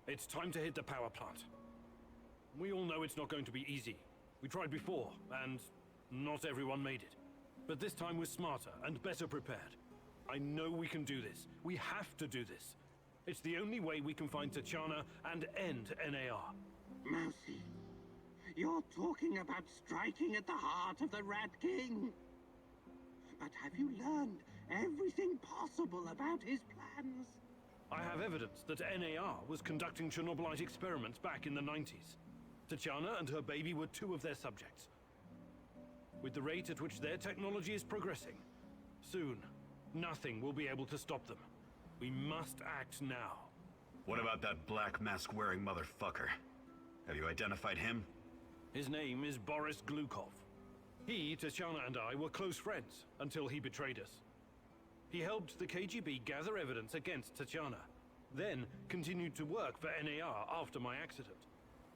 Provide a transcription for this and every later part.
It's time to hit the power plant. We all know it's not going to be easy. We tried before, and not everyone made it. But this time we're smarter and better prepared. I know we can do this. We have to do this. It's the only way we can find Tatyana and end NAR. Mousy, you're talking about striking at the heart of the Rat King. But have you learned everything possible about his plans? I have evidence that NAR was conducting Chernobylite experiments back in the 90s. Tatyana and her baby were two of their subjects. With the rate at which their technology is progressing, soon, nothing will be able to stop them. We must act now. What about that black mask-wearing motherfucker? Have you identified him? His name is Boris Glukov. He, Tatyana, and I were close friends until he betrayed us. He helped the KGB gather evidence against Tatyana, then continued to work for NAR after my accident.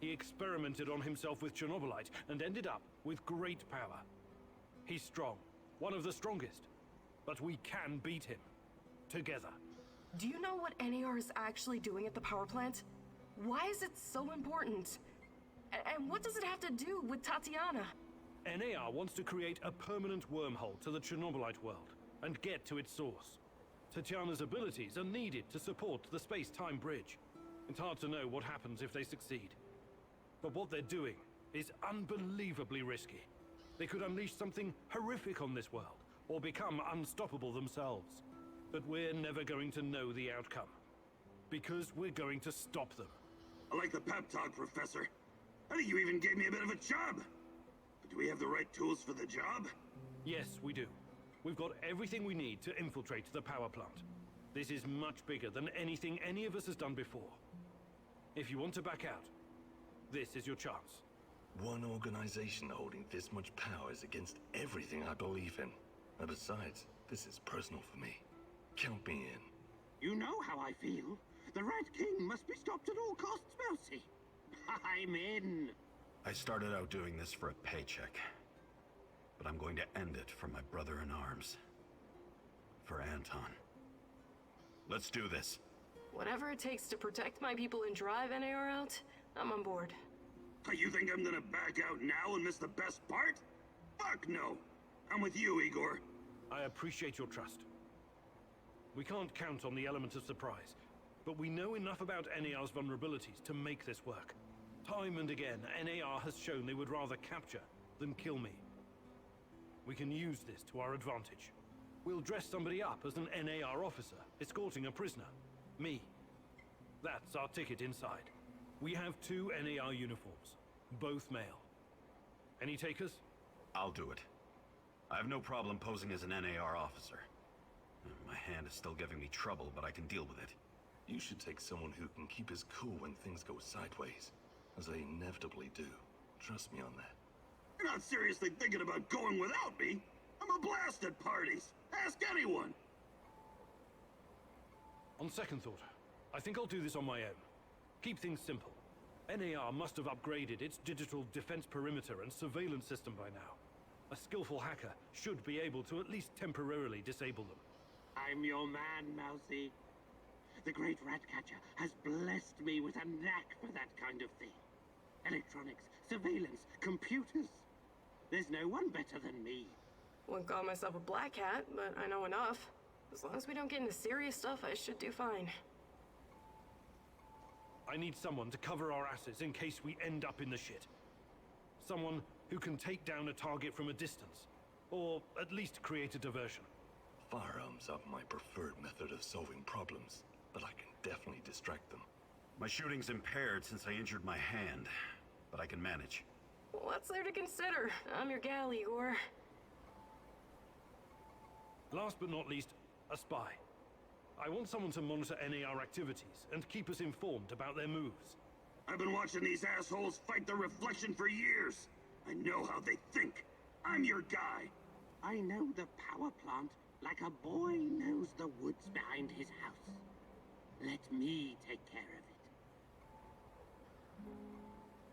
He experimented on himself with Chernobylite and ended up with great power. He's strong, one of the strongest, but we can beat him. Together. Do you know what NAR is actually doing at the power plant? Why is it so important? And what does it have to do with Tatyana? NAR wants to create a permanent wormhole to the Chernobylite world and get to its source. Tatyana's abilities are needed to support the space-time bridge. It's hard to know what happens if they succeed. But what they're doing is unbelievably risky. They could unleash something horrific on this world, or become unstoppable themselves. But we're never going to know the outcome. Because we're going to stop them. I like the pep talk, Professor. I think you even gave me a bit of a job. But do we have the right tools for the job? Yes, we do. We've got everything we need to infiltrate the power plant. This is much bigger than anything any of us has done before. If you want to back out, this is your chance. One organization holding this much power is against everything I believe in. And besides, this is personal for me. Count me in. You know how I feel. The Rat King must be stopped at all costs, Mousy. I'm in. I started out doing this for a paycheck. But I'm going to end it for my brother in arms. For Anton. Let's do this. Whatever it takes to protect my people and drive NAR out, I'm on board. You think I'm gonna back out now and miss the best part? Fuck no. I'm with you, Igor. I appreciate your trust. We can't count on the element of surprise, but we know enough about NAR's vulnerabilities to make this work. Time and again, NAR has shown they would rather capture than kill me. We can use this to our advantage. We'll dress somebody up as an NAR officer, escorting a prisoner. Me. That's our ticket inside. We have 2 NAR uniforms, both male. Any takers? I'll do it. I have no problem posing as an NAR officer. My hand is still giving me trouble, but I can deal with it. You should take someone who can keep his cool when things go sideways, as they inevitably do. Trust me on that. You're not seriously thinking about going without me? I'm a blast at parties. Ask anyone. On second thought, I think I'll do this on my own. Keep things simple. NAR must have upgraded its digital defense perimeter and surveillance system by now. A skillful hacker should be able to at least temporarily disable them. I'm your man, Mousy. The great Ratcatcher has blessed me with a knack for that kind of thing. Electronics, surveillance, computers. There's no one better than me. Wouldn't call myself a black hat, but I know enough. As long as we don't get into serious stuff, I should do fine. I need someone to cover our asses in case we end up in the shit. Someone who can take down a target from a distance, or at least create a diversion. Firearms are my preferred method of solving problems, but I can definitely distract them. My shooting's impaired since I injured my hand, but I can manage. What's there to consider? I'm your gal, Igor. Last but not least, a spy. I want someone to monitor NAR activities and keep us informed about their moves. I've been watching these assholes fight the reflection for years. I know how they think. I'm your guy. I know the power plant like a boy knows the woods behind his house. Let me take care of it.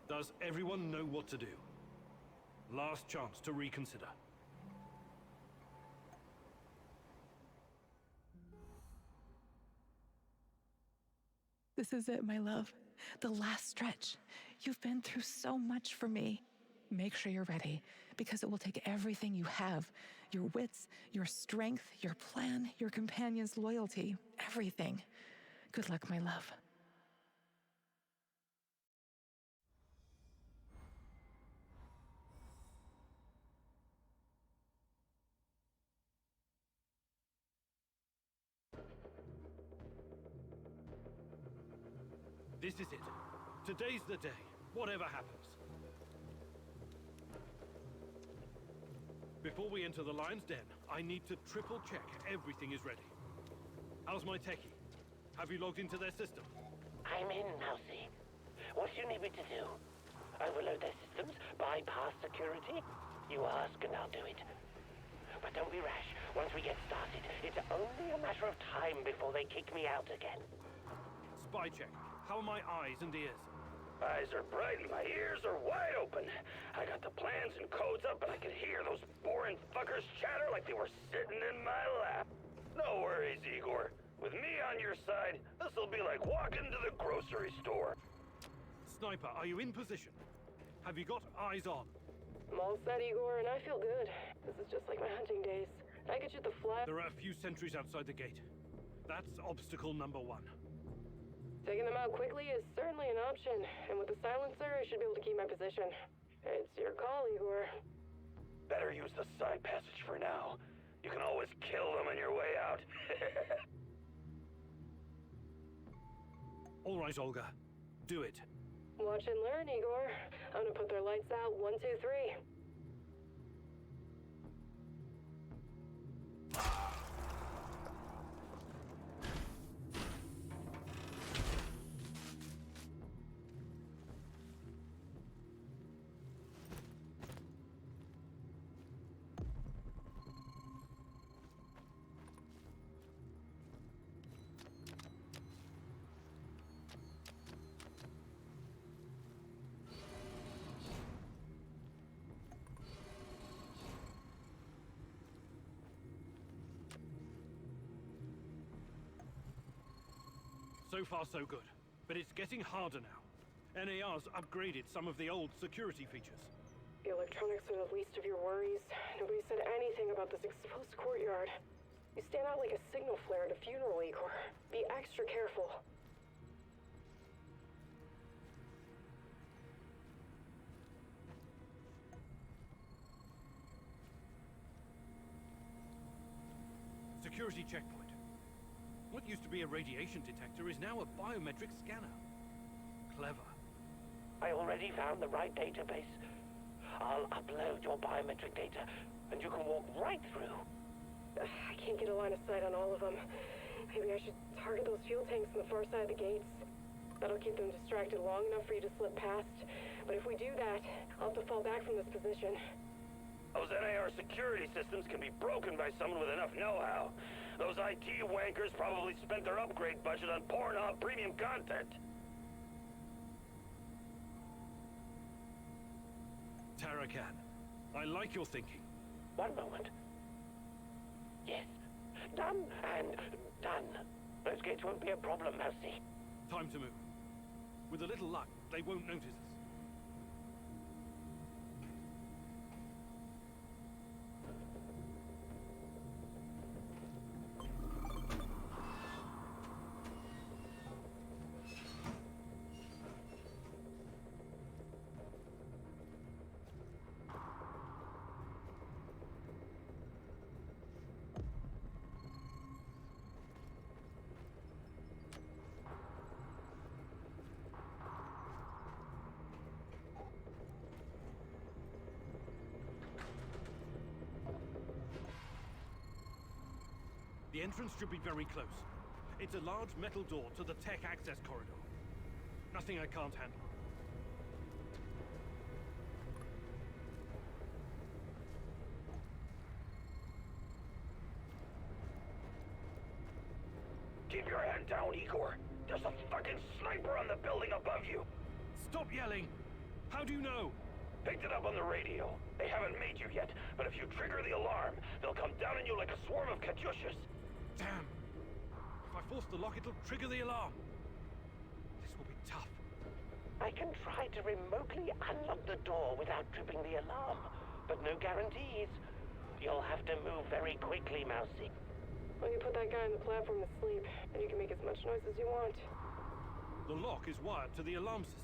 Does everyone know what to do? Last chance to reconsider. This is it, my love. The last stretch. You've been through so much for me. Make sure you're ready, because it will take everything you have. Your wits, your strength, your plan, your companion's loyalty. Everything. Good luck, my love. This is it. Today's the day, whatever happens. Before we enter the lion's den, I need to triple check everything is ready. How's my techie? Have you logged into their system? I'm in, Mousy. What do you need me to do? Overload their systems? Bypass security? You ask and I'll do it. But don't be rash. Once we get started, it's only a matter of time before they kick me out again. Spy check. How are my eyes and ears? Eyes are bright and my ears are wide open. I got the plans and codes up and I could hear those boring fuckers chatter like they were sitting in my lap. No worries, Igor. With me on your side, this'll be like walking to the grocery store. Sniper, are you in position? Have you got eyes on? I'm all set, Igor, and I feel good. This is just like my hunting days. I could shoot the fly. There are a few sentries outside the gate. That's obstacle number 1. Taking them out quickly is certainly an option, and with the silencer, I should be able to keep my position. It's your call, Igor. Better use the side passage for now. You can always kill them on your way out. All right, Olga. Do it. Watch and learn, Igor. I'm gonna put their lights out. 1, 2, 3. So far, so good. But it's getting harder now. NAR's upgraded some of the old security features. The electronics are the least of your worries. Nobody said anything about this exposed courtyard. You stand out like a signal flare at a funeral, Igor. Be extra careful. Security checkpoint. What used to be a radiation detector is now a biometric scanner. Clever. I already found the right database. I'll upload your biometric data, and you can walk right through. I can't get a line of sight on all of them. Maybe I should target those fuel tanks on the far side of the gates. That'll keep them distracted long enough for you to slip past. But if we do that, I'll have to fall back from this position. Those NAR security systems can be broken by someone with enough know-how. Those IT wankers probably spent their upgrade budget on Pornhub premium content. Tarakan, I like your thinking. One moment. Yes. Done and done. Those gates won't be a problem, Mousy. Time to move. With a little luck, they won't notice us. The entrance should be very close. It's a large metal door to the tech access corridor. Nothing I can't handle. Keep your hand down, Igor. There's a fucking sniper on the building above you. Stop yelling! How do you know? Picked it up on the radio. They haven't made you yet, but if you trigger the alarm, they'll come down on you like a swarm of Katyushas. Damn! If I force the lock, it'll trigger the alarm. tough. I can try to remotely unlock the door without tripping the alarm, but no guarantees. You'll have to move very quickly, Mousy. Well, you put that guy on the platform to sleep, and you can make as much noise as you want. The lock is wired to the alarm system,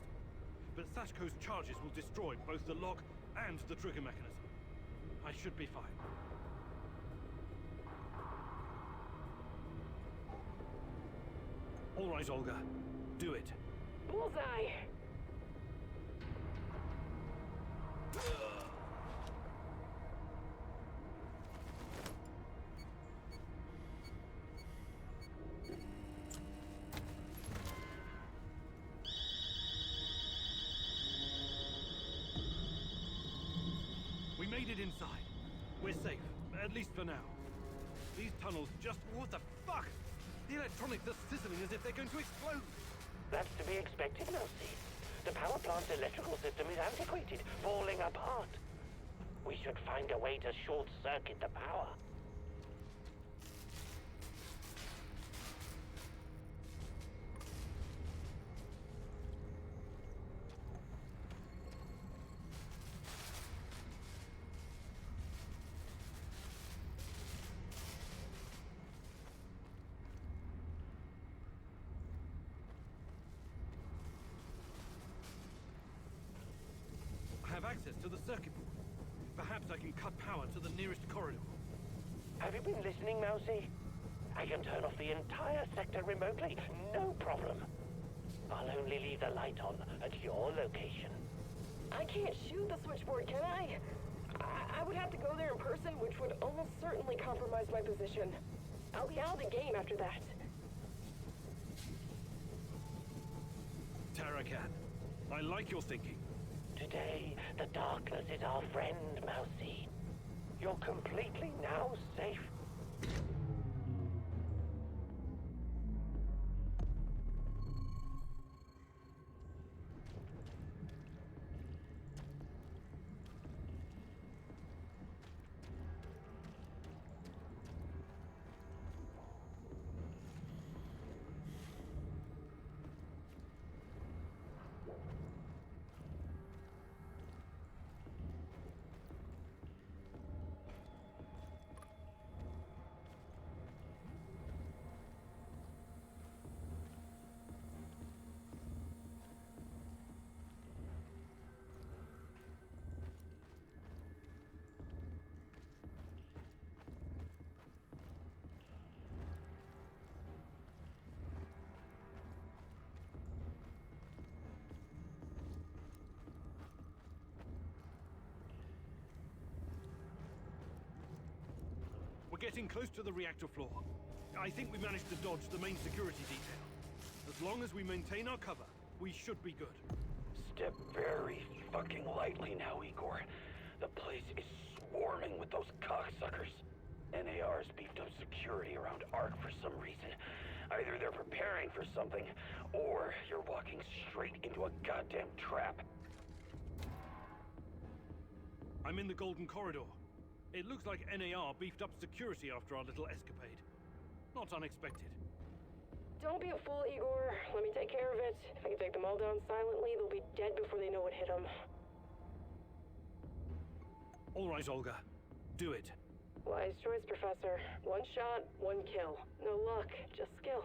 but Sashko's charges will destroy both the lock and the trigger mechanism. I should be fine. All right, Olga. Do it. Bullseye! We made it inside. We're safe, at least for now. These tunnels just... what the fuck? The electronics are sizzling as if they're going to explode. That's to be expected, Mousy. The power plant's electrical system is antiquated, falling apart. We should find a way to short-circuit the power. I have access to the circuit board. Perhaps I can cut power to the nearest corridor. Have you been listening, Mousy? I can turn off the entire sector remotely, no problem. I'll only leave the light on at your location. I can't shoot the switchboard, can I? I would have to go there in person, which would almost certainly compromise my position. I'll be out of the game after that. Tarakan, I like your thinking. Today, the darkness is our friend, Mousy. You're completely now safe. We're getting close to the reactor floor. I think we managed to dodge the main security detail. As long as we maintain our cover, we should be good. Step very fucking lightly now, Igor. The place is swarming with those cocksuckers. NAR's beefed up security around ARC for some reason. Either they're preparing for something, or you're walking straight into a goddamn trap. I'm in the Golden Corridor. It looks like NAR beefed up security after our little escapade. Not unexpected. Don't be a fool, Igor. Let me take care of it. If I can take them all down silently, they'll be dead before they know what hit them. All right, Olga. Do it. Wise choice, Professor. One shot, one kill. No luck, just skill.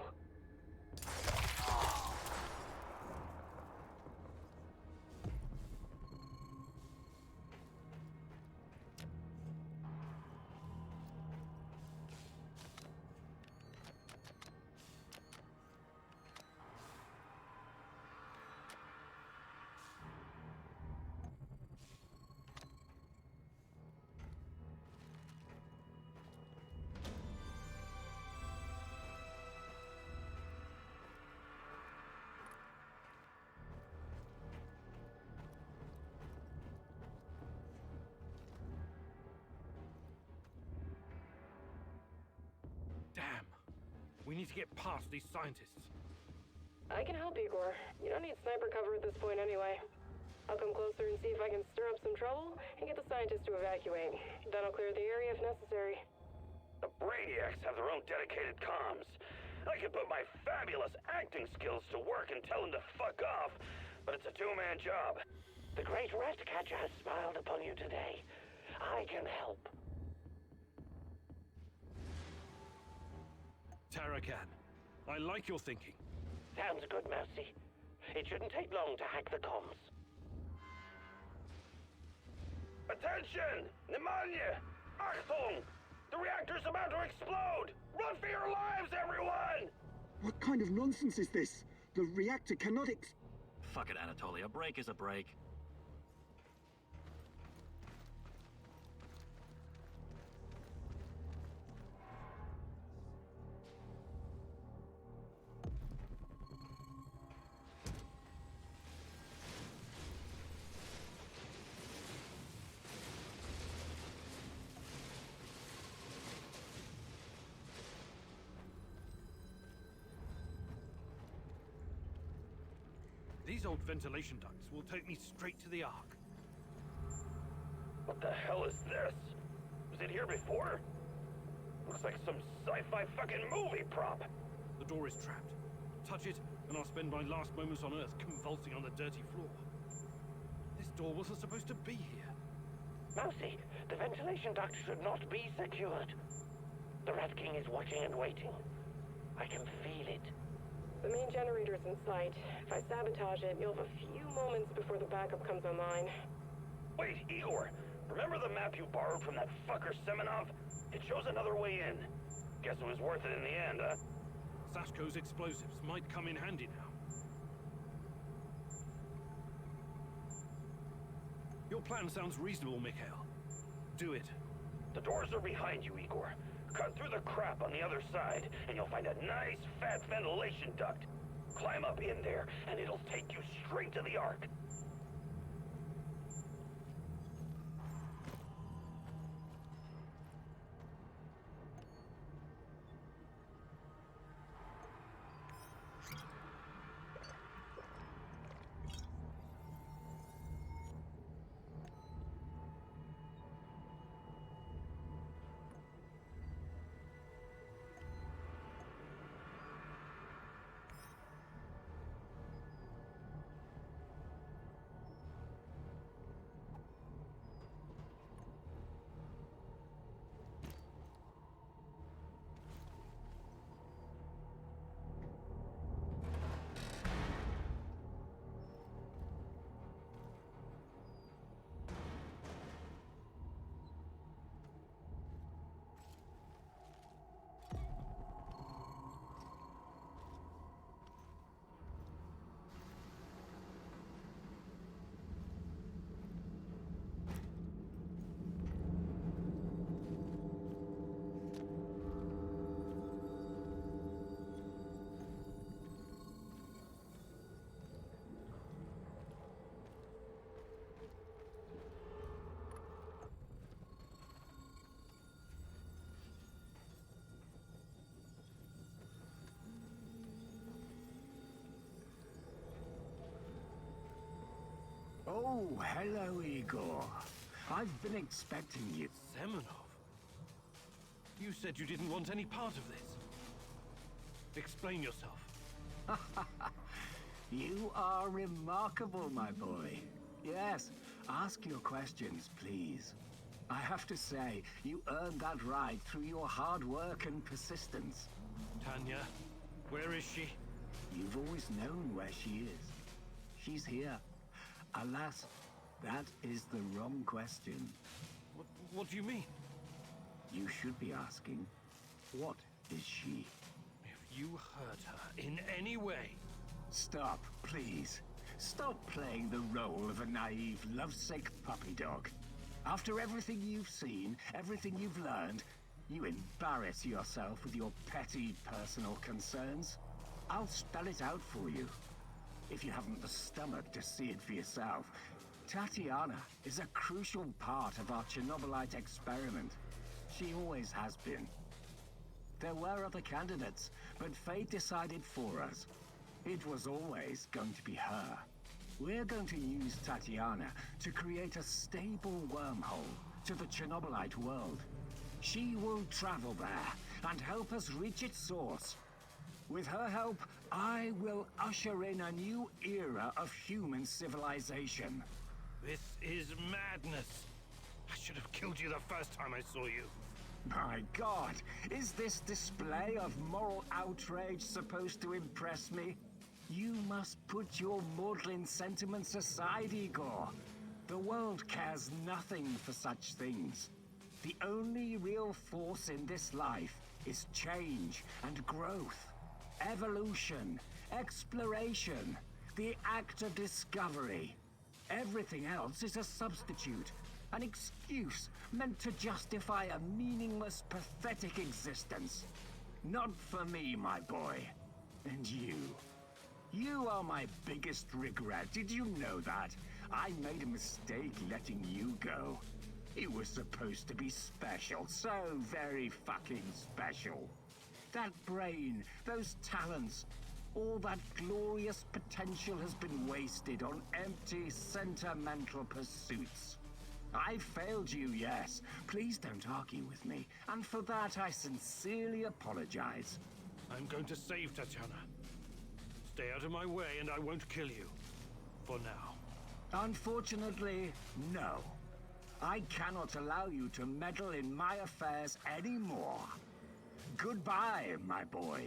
Damn. We need to get past these scientists. I can help, Igor. You don't need sniper cover at this point anyway. I'll come closer and see if I can stir up some trouble and get the scientists to evacuate. Then I'll clear the area if necessary. The Brainiacs have their own dedicated comms. I could put my fabulous acting skills to work and tell him to fuck off, but it's a two-man job. The great rat catcher has smiled upon you today. I can help. Tarakan, I like your thinking. Sounds good, Mousy. It shouldn't take long to hack the comms. Attention! Pneumonia! Achtung! The reactor's about to explode! Run for your lives, everyone! What kind of nonsense is this? The reactor cannot Fuck it, Anatoly. A break is a break. These old ventilation ducts will take me straight to the Ark. What the hell is this? Was it here before? Looks like some sci-fi fucking movie prop. The door is trapped. Touch it, and I'll spend my last moments on Earth convulsing on the dirty floor. This door wasn't supposed to be here. Mousy, the ventilation duct should not be secured. The Rat King is watching and waiting. I can feel it. The main generator's in sight. If I sabotage it, you'll have a few moments before the backup comes online. Wait, Igor. Remember the map you borrowed from that fucker Semenov? It shows another way in. Guess it was worth it in the end, huh? Sashko's explosives might come in handy now. Your plan sounds reasonable, Mikhail. Do it. The doors are behind you, Igor. Cut through the crap on the other side, and you'll find a nice, fat ventilation duct. Climb up in there, and it'll take you straight to the Ark. Oh, hello, Igor. I've been expecting you. Semenov? You said you didn't want any part of this. Explain yourself. You are remarkable, my boy. Yes, ask your questions, please. I have to say, you earned that right through your hard work and persistence. Tanya, where is she? You've always known where she is. She's here. Alas, that is the wrong question. What do you mean? You should be asking, what is she? If you hurt her in any way... Stop, please. Stop playing the role of a naive, lovesick puppy dog. After everything you've seen, everything you've learned, you embarrass yourself with your petty personal concerns. I'll spell it out for you. If you haven't the stomach to see it for yourself, Tatyana is a crucial part of our Chernobylite experiment. She always has been. There were other candidates, but fate decided for us. It was always going to be her. We're going to use Tatyana to create a stable wormhole to the Chernobylite world. She will travel there and help us reach its source. With her help, I will usher in a new era of human civilization. This is madness. I should have killed you the first time I saw you. My God, is this display of moral outrage supposed to impress me? You must put your maudlin sentiments aside, Igor. The world cares nothing for such things. The only real force in this life is change and growth, evolution, exploration, the act of discovery. Everything else is a substitute, an excuse meant to justify a meaningless, pathetic existence. Not for me, my boy. And you. You are my biggest regret. Did you know that? I made a mistake letting you go. You were supposed to be special, so very fucking special. That brain, those talents, all that glorious potential has been wasted on empty, sentimental pursuits. I failed you, yes. Please don't argue with me, and for that I sincerely apologize. I'm going to save Tatyana. Stay out of my way and I won't kill you. For now. Unfortunately, no. I cannot allow you to meddle in my affairs anymore. Goodbye, my boy.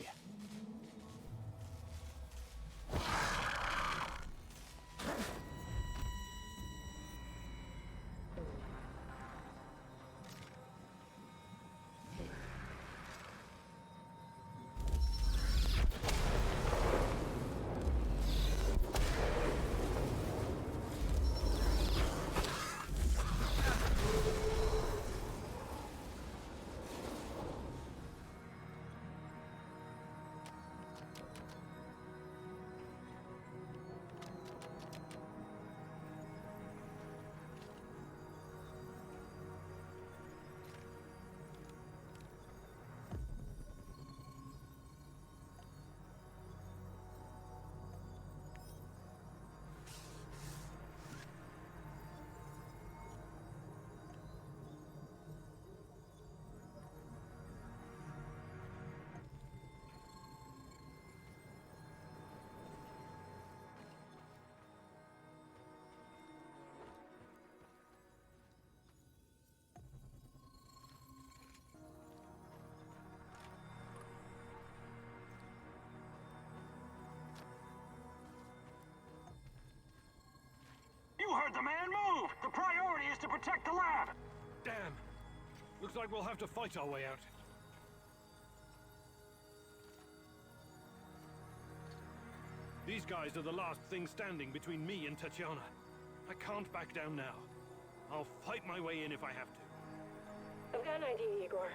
You heard the man. Move! The priority is to protect the lab! Damn! Looks like we'll have to fight our way out. These guys are the last thing standing between me and Tatyana. I can't back down now. I'll fight my way in if I have to. I've got an idea, Igor.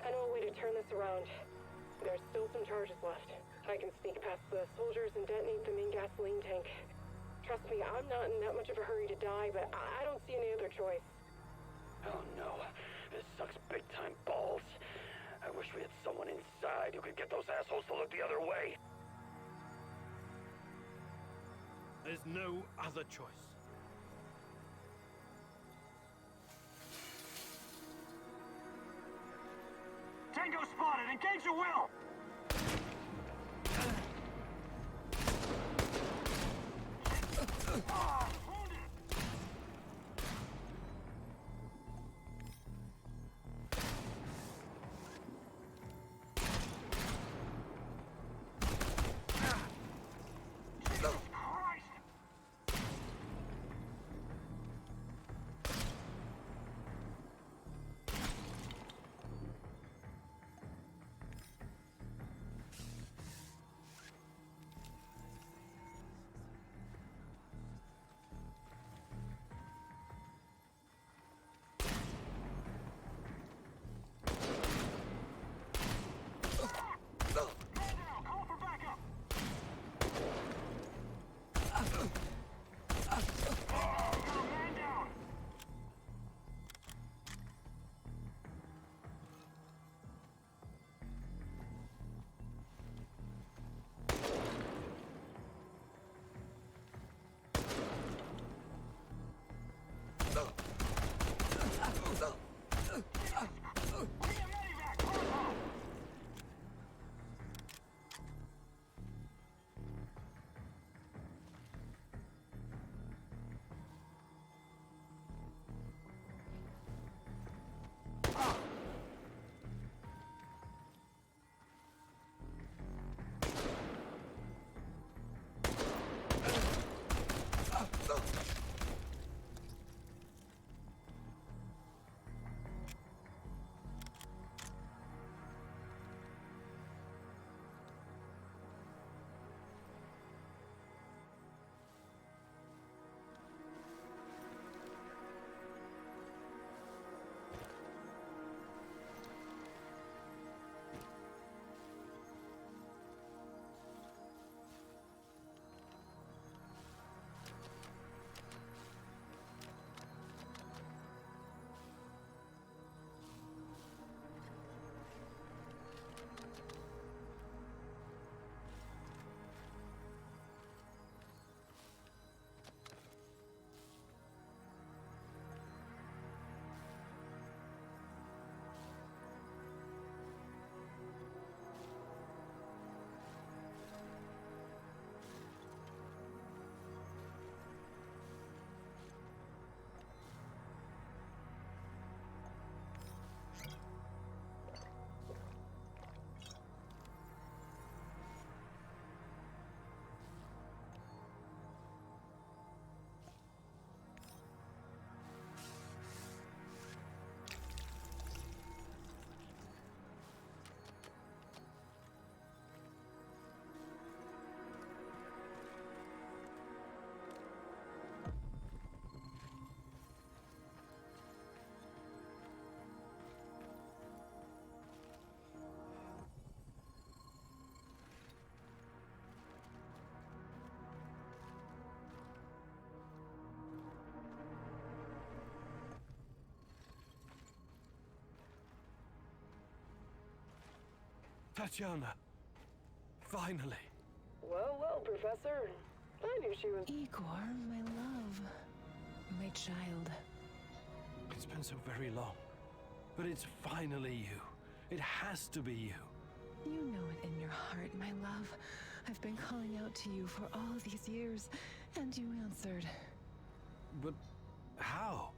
I know a way to turn this around. There's still some charges left. I can sneak past the soldiers and detonate the main gasoline tank. Trust me, I'm not in that much of a hurry to die, but I don't see any other choice. Oh no, this sucks big time balls. I wish we had someone inside who could get those assholes to look the other way. There's no other choice. Tango spotted! Engage at will! Tatyana. Finally. Well, well, Professor. I knew she was... Igor, my love. My child. It's been so very long. But it's finally you. It has to be you. You know it in your heart, my love. I've been calling out to you for all these years, and you answered. But how?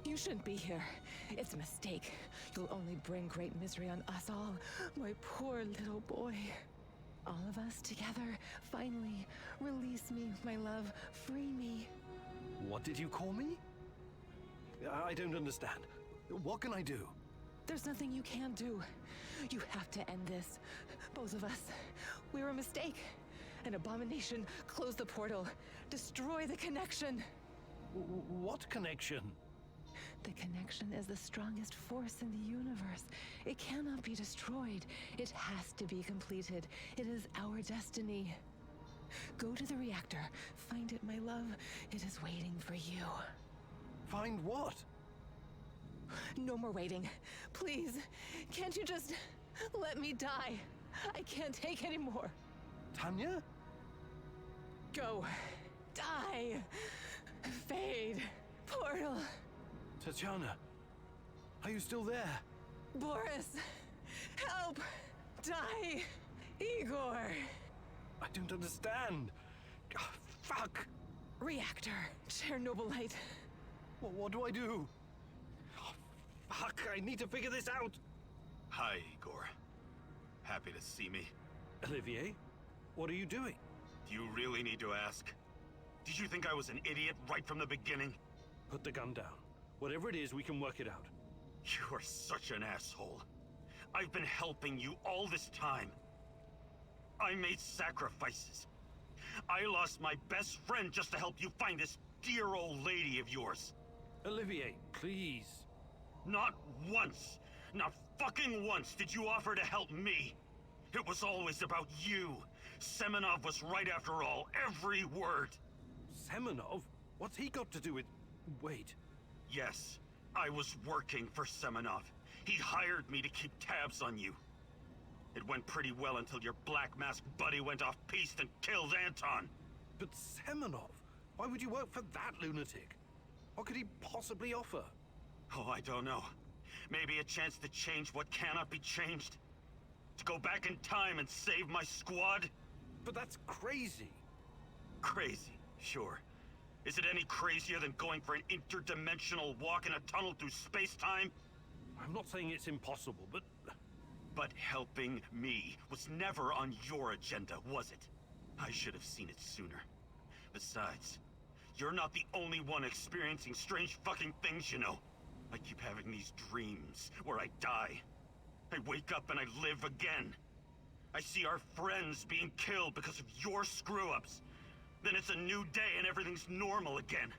You shouldn't be here. It's a mistake. You'll only bring great misery on us all. My poor little boy. All of us together, finally. Release me, my love. Free me. What did you call me? I don't understand. What can I do? There's nothing you can do. You have to end this. Both of us. We're a mistake. An abomination. Close the portal. Destroy the connection. What connection? The connection is the strongest force in the universe. It cannot be destroyed. It has to be completed. It is our destiny. Go to the reactor. Find it, my love. It is waiting for you. Find what? No more waiting. Please, can't you just let me die? I can't take any more. Tanya? Go. Die. Fade. Portal. Tatyana, are you still there? Boris, help. Die. Igor. I don't understand. Ah, fuck. Reactor. Chernobylite. What do I do? Oh, fuck, I need to figure this out. Hi, Igor. Happy to see me. Olivier, what are you doing? Do you really need to ask? Did you think I was an idiot right from the beginning? Put the gun down. Whatever it is, we can work it out. You are such an asshole. I've been helping you all this time. I made sacrifices. I lost my best friend just to help you find this dear old lady of yours. Olivier, please. Not once, not fucking once did you offer to help me. It was always about you. Semenov was right after all, every word. Semenov? What's he got to do with... Wait. Yes, I was working for Semenov. He hired me to keep tabs on you. It went pretty well until your black mask buddy went off-piste and killed Anton. But Semenov? Why would you work for that lunatic? What could he possibly offer? Oh, I don't know. Maybe a chance to change what cannot be changed? To go back in time and save my squad? But that's crazy. Crazy, sure. Is it any crazier than going for an interdimensional walk in a tunnel through space-time? I'm not saying it's impossible, but... But helping me was never on your agenda, was it? I should have seen it sooner. Besides, you're not the only one experiencing strange fucking things, you know. I keep having these dreams where I die. I wake up and I live again. I see our friends being killed because of your screw-ups. Then it's a new day and everything's normal again.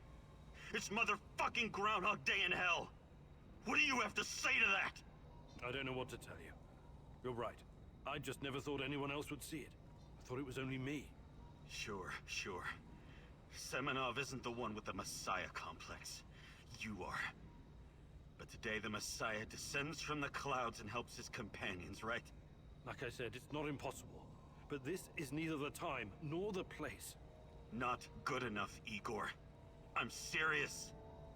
It's motherfucking Groundhog Day in hell. What do you have to say to that? I don't know what to tell you. You're right. I just never thought anyone else would see it. I thought it was only me. Sure. Semenov isn't the one with the Messiah complex. You are. But today the Messiah descends from the clouds and helps his companions, right? Like I said, it's not impossible. But this is neither the time nor the place. Not good enough, Igor. I'm serious.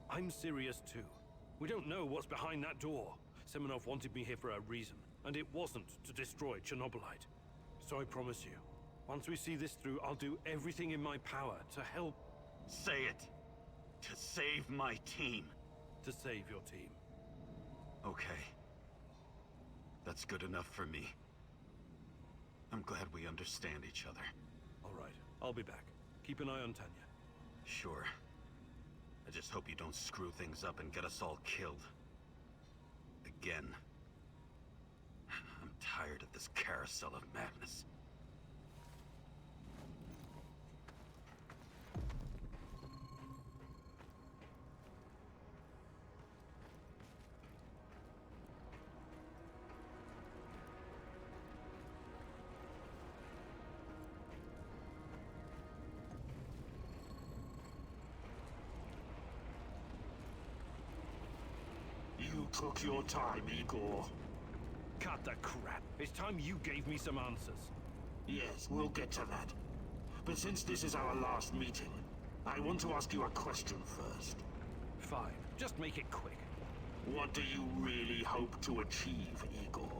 I'm serious too. We don't know what's behind that door. Semenov wanted me here for a reason, and it wasn't to destroy Chernobylite. So I promise you, once we see this through, I'll do everything in my power to help... Say it. To save my team. To save your team. Okay. That's good enough for me. I'm glad we understand each other. All right, I'll be back. Keep an eye on Tanya. Sure. I just hope you don't screw things up and get us all killed. Again. I'm tired of this carousel of madness. You took your time, Igor. Cut the crap. It's time you gave me some answers. Yes, we'll get to that. But since this is our last meeting, I want to ask you a question first. Fine. Just make it quick. What do you really hope to achieve, Igor?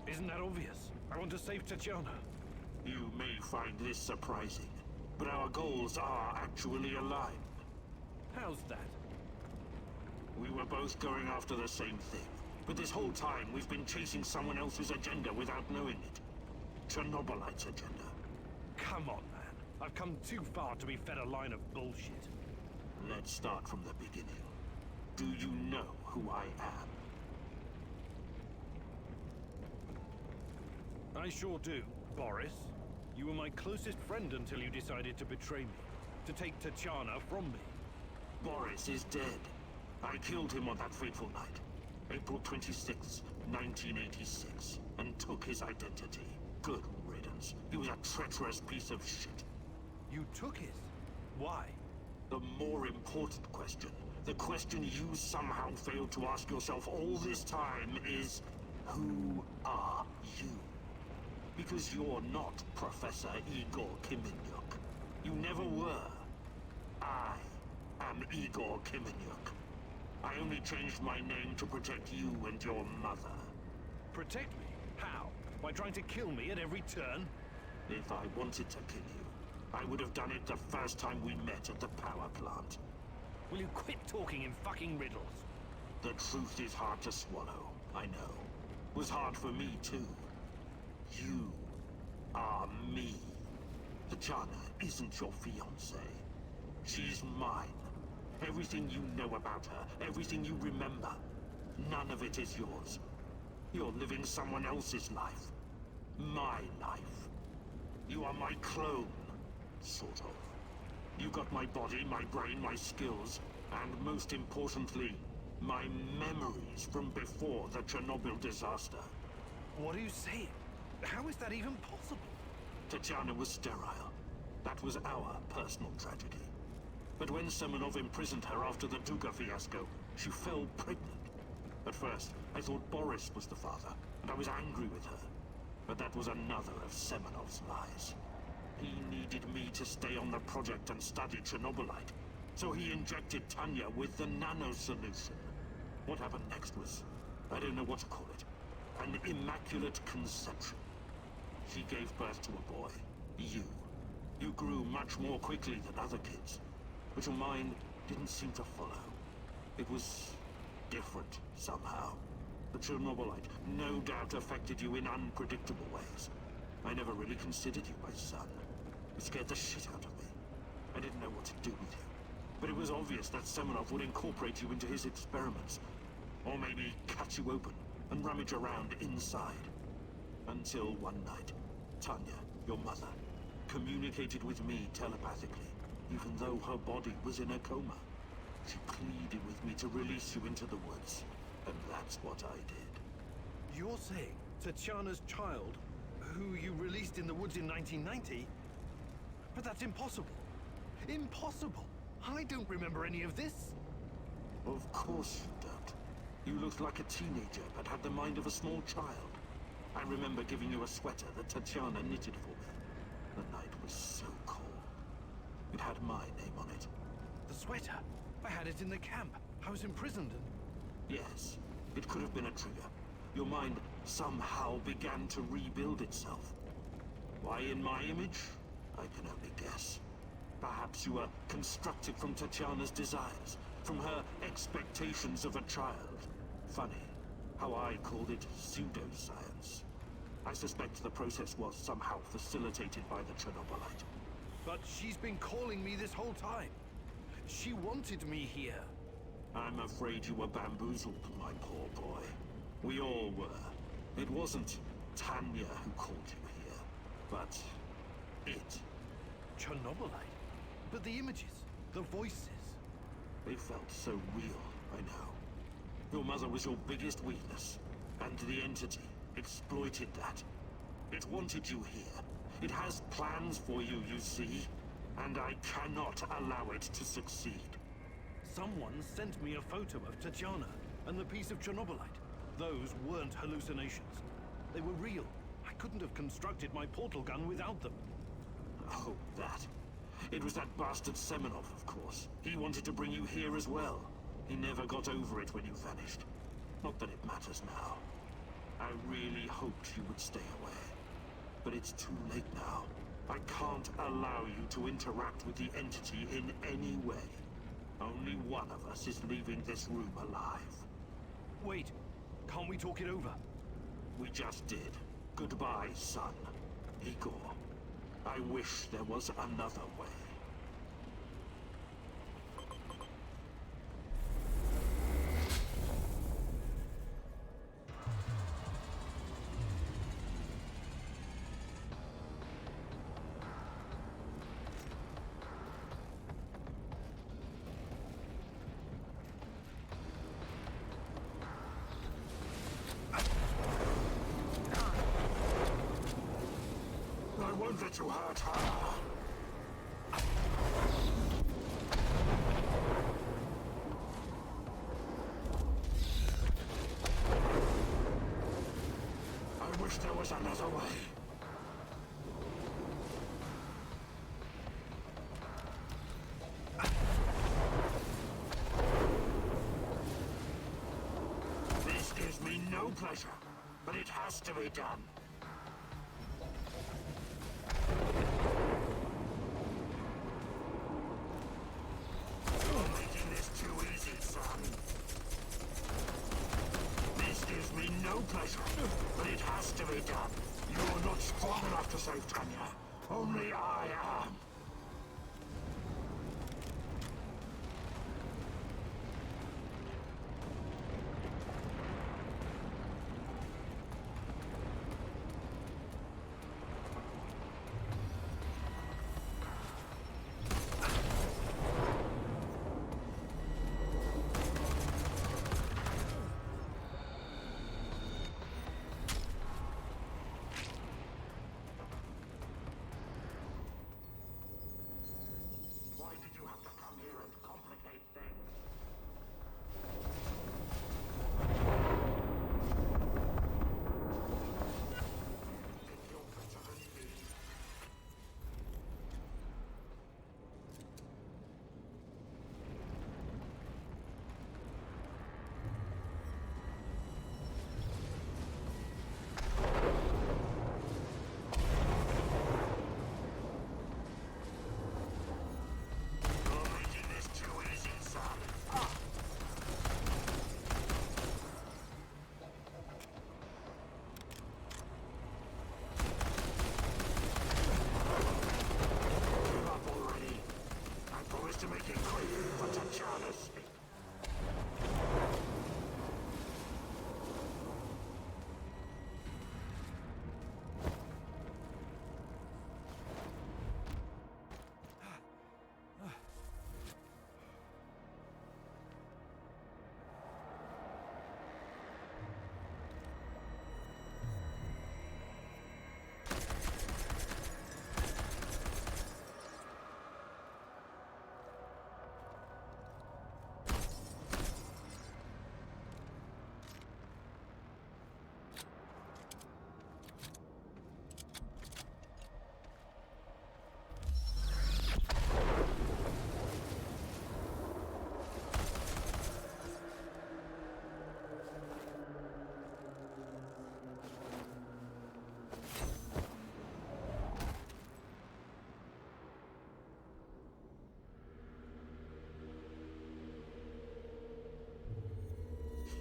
Isn't that obvious? I want to save Tatyana. You may find this surprising, but our goals are actually aligned. How's that? We were both going after the same thing, but this whole time we've been chasing someone else's agenda without knowing it. Chernobylite's agenda. Come on, man. I've come too far to be fed a line of bullshit. Let's start from the beginning. Do you know who I am? I sure do, Boris. You were my closest friend until you decided to betray me. To take Tatyana from me. Boris is dead. I killed him on that fateful night. April 26, 1986. And took his identity. Good riddance. He was a treacherous piece of shit. You took it? Why? The more important question, the question you somehow failed to ask yourself all this time is, who are you? Because you're not Professor Igor Kamenyuk. You never were. I am Igor Kamenyuk. I only changed my name to protect you and your mother. Protect me? How? By trying to kill me at every turn? If I wanted to kill you, I would have done it the first time we met at the power plant. Will you quit talking in fucking riddles? The truth is hard to swallow, I know. It was hard for me too. You are me. Tatyana isn't your fiancée. She's mine. Everything you know about her, everything you remember, none of it is yours. You're living someone else's life. My life. You are my clone, sort of. You got my body, my brain, my skills, and most importantly, my memories from before the Chernobyl disaster. What are you saying? How is that even possible? Tatyana was sterile. That was our personal tragedy. But when Semenov imprisoned her after the Duga fiasco, she fell pregnant. At first, I thought Boris was the father, and I was angry with her. But that was another of Semenov's lies. He needed me to stay on the project and study Chernobylite, so he injected Tanya with the nano solution. What happened next was, I don't know what to call it, an immaculate conception. She gave birth to a boy, you. You grew much more quickly than other kids, but your mind didn't seem to follow. It was different somehow. The Chernobylite no doubt affected you in unpredictable ways. I never really considered you my son. It scared the shit out of me. I didn't know what to do with you. But it was obvious that Semenov would incorporate you into his experiments. Or maybe cut you open and rummage around inside. Until one night, Tanya, your mother, communicated with me telepathically, even though her body was in a coma. She pleaded with me to release you into the woods, and that's what I did. You're saying Tatyana's child, who you released in the woods in 1990? But that's impossible. Impossible! I don't remember any of this. Of course you don't. You looked like a teenager, but had the mind of a small child. I remember giving you a sweater that Tatyana knitted for me. The night was so cold. It had my name on it. The sweater? I had it in the camp. I was imprisoned and... Yes, it could have been a trigger. Your mind somehow began to rebuild itself. Why in my image? I can only guess. Perhaps you were constructed from Tatyana's desires, from her expectations of a child. Funny, how I called it pseudoscience. I suspect the process was somehow facilitated by the Chernobylite. But she's been calling me this whole time. She wanted me here. I'm afraid you were bamboozled, my poor boy. We all were. It wasn't Tanya who called you here, but it. Chernobylite? But the images, the voices. They felt so real, I know. Your mother was your biggest weakness, and the entity exploited that. It wanted you here. It has plans for you, you see, and I cannot allow it to succeed. Someone sent me a photo of Tatyana and the piece of Chernobylite. Those weren't hallucinations. They were real. I couldn't have constructed my portal gun without them. Oh, that. It was that bastard Semenov, of course. He wanted to bring you here as well. He never got over it when you vanished. Not that it matters now. I really hoped you would stay away. But it's too late now. I can't allow you to interact with the entity in any way. Only one of us is leaving this room alive. Wait, can't we talk it over? We just did. Goodbye, son. Igor. I wish there was another way. I won't let you hurt her. I wish there was another way. This gives me no pleasure, but it has to be done. You're making this too easy, son. This gives me no pleasure, but it has to be done. You're not strong enough to save Tanya. Only I am.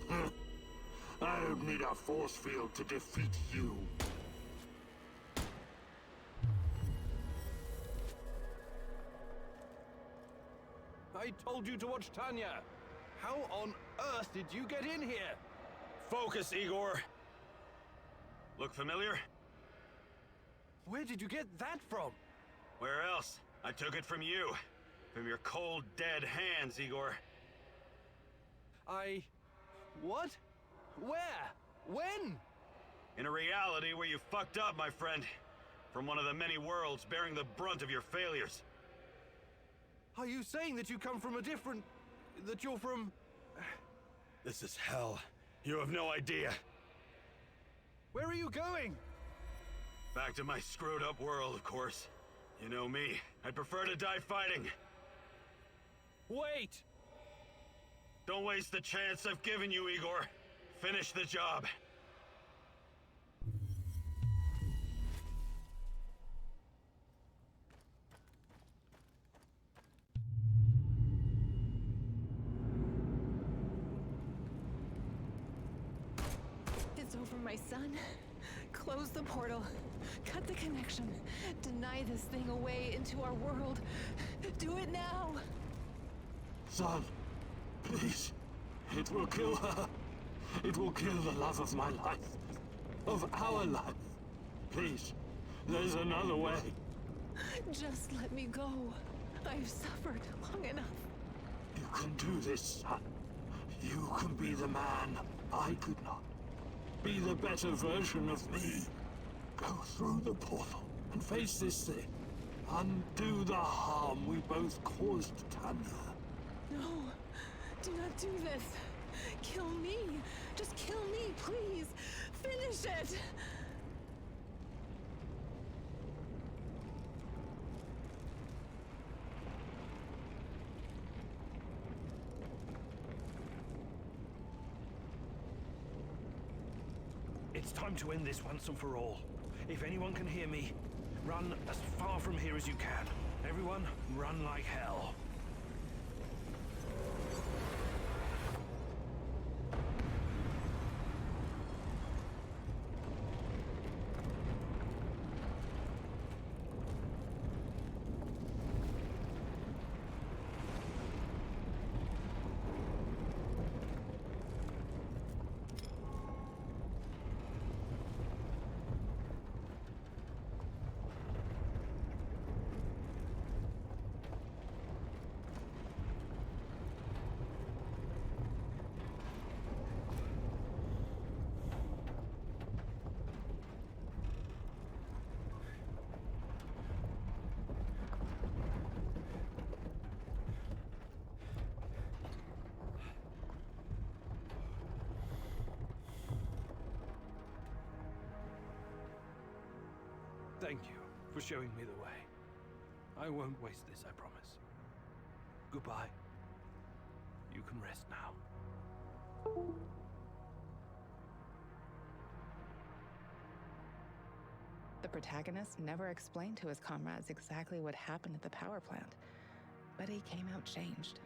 I don't need a force field to defeat you. I told you to watch Tanya. How on earth did you get in here? Focus, Igor. Look familiar? Where did you get that from? Where else? I took it from you. From your cold, dead hands, Igor. What? Where? When? In a reality where you fucked up, my friend. From one of the many worlds bearing the brunt of your failures. Are you saying that you come from a different... that you're from... This is hell. You have no idea. Where are you going? Back to my screwed up world, of course. You know me. I'd prefer to die fighting. Wait! Don't waste the chance I've given you, Igor. Finish the job. It's over, my son. Close the portal. Cut the connection. Deny this thing away into our world. Do it now! Son, please. It will kill her. It will kill the love of my life. Of our life. Please, there's another way. Just let me go. I've suffered long enough. You can do this, son. You can be the man I could not. Be the better version of me. Go through the portal and face this thing. Undo the harm we both caused Tanya. No, do not do this. Kill me. Just kill me, please. Finish it. It's time to end this once and for all. If anyone can hear me, run as far from here as you can. Everyone, run like hell. Thank you for showing me the way. I won't waste this, I promise. Goodbye. You can rest now. The protagonist never explained to his comrades exactly what happened at the power plant, but he came out changed.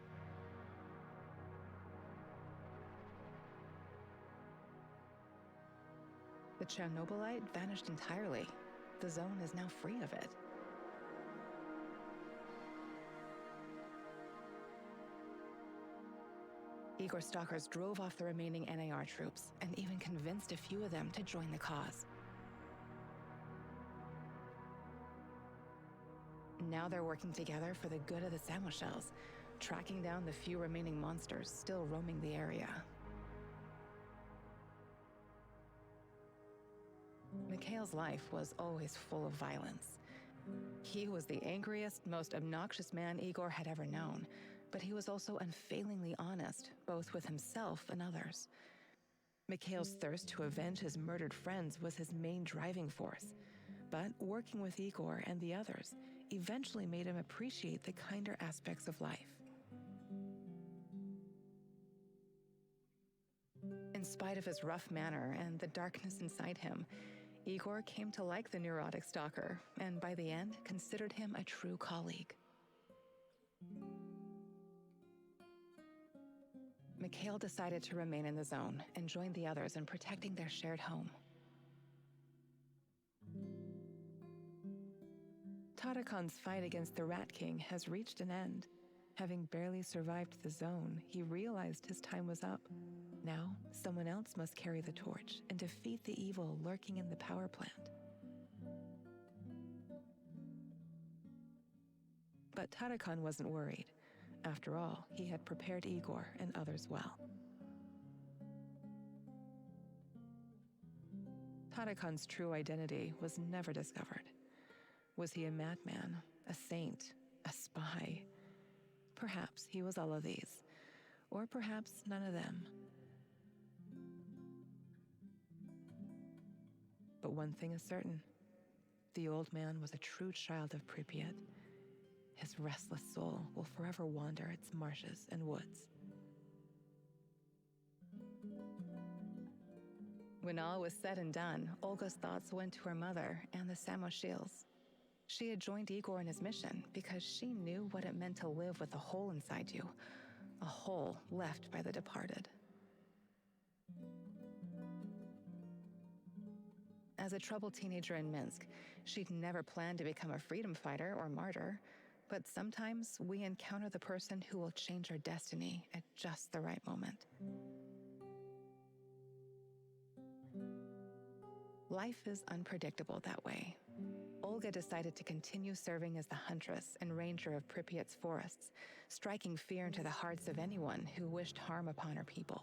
The Chernobylite vanished entirely. The zone is now free of it. Igor stalkers drove off the remaining NAR troops and even convinced a few of them to join the cause. Now they're working together for the good of the Samoshels, tracking down the few remaining monsters still roaming the area. Mikhail's life was always full of violence. He was the angriest, most obnoxious man Igor had ever known, but he was also unfailingly honest, both with himself and others. Mikhail's thirst to avenge his murdered friends was his main driving force, but working with Igor and the others eventually made him appreciate the kinder aspects of life. In spite of his rough manner and the darkness inside him, Igor came to like the neurotic stalker, and by the end, considered him a true colleague. Mikhail decided to remain in the zone and join the others in protecting their shared home. Tatyana's fight against the Rat King has reached an end. Having barely survived the zone, he realized his time was up. Now, someone else must carry the torch and defeat the evil lurking in the power plant. But Tatyana wasn't worried. After all, he had prepared Igor and others well. Tatyana's true identity was never discovered. Was he a madman, a saint, a spy? Perhaps he was all of these, or perhaps none of them. But one thing is certain. The old man was a true child of Pripyat. His restless soul will forever wander its marshes and woods. When all was said and done, Olga's thoughts went to her mother and the Samoshils. She had joined Igor in his mission because she knew what it meant to live with a hole inside you, a hole left by the departed. As a troubled teenager in Minsk, she'd never planned to become a freedom fighter or martyr, but sometimes we encounter the person who will change our destiny at just the right moment. Life is unpredictable that way. Olga decided to continue serving as the huntress and ranger of Pripyat's forests, striking fear into the hearts of anyone who wished harm upon her people.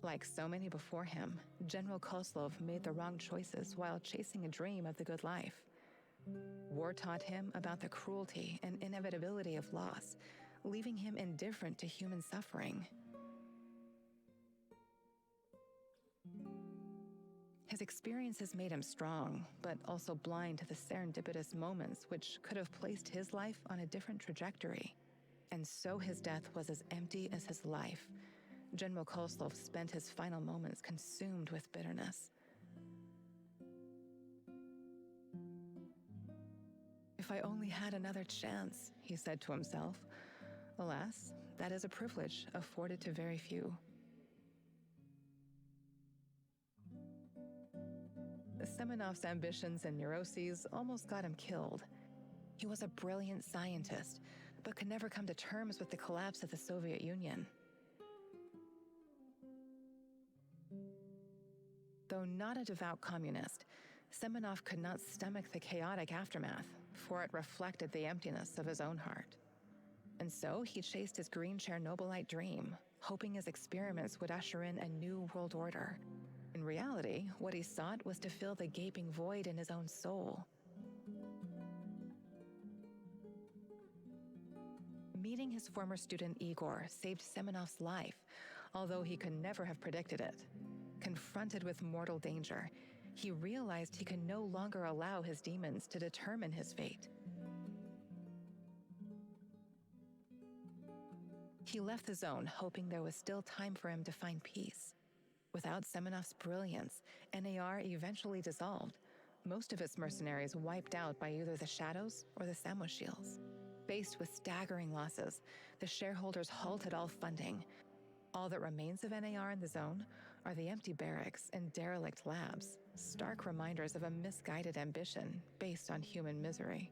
Like so many before him, General Kozlov made the wrong choices while chasing a dream of the good life. War taught him about the cruelty and inevitability of loss, leaving him indifferent to human suffering. His experiences made him strong, but also blind to the serendipitous moments which could have placed his life on a different trajectory. And so his death was as empty as his life. General Kozlov spent his final moments consumed with bitterness. If I only had another chance, he said to himself. Alas, that is a privilege afforded to very few. Semenov's ambitions and neuroses almost got him killed. He was a brilliant scientist, but could never come to terms with the collapse of the Soviet Union. Though not a devout communist, Semenov could not stomach the chaotic aftermath, for it reflected the emptiness of his own heart. And so he chased his green Chernobylite dream, hoping his experiments would usher in a new world order. In reality, what he sought was to fill the gaping void in his own soul. Meeting his former student Igor saved Semenov's life, although he could never have predicted it. Confronted with mortal danger, he realized he could no longer allow his demons to determine his fate. He left the zone, hoping there was still time for him to find peace. Without Semenov's brilliance, NAR eventually dissolved, most of its mercenaries wiped out by either the Shadows or the Samoshils. Faced with staggering losses, the shareholders halted all funding. All that remains of NAR in the zone are the empty barracks and derelict labs, stark reminders of a misguided ambition based on human misery.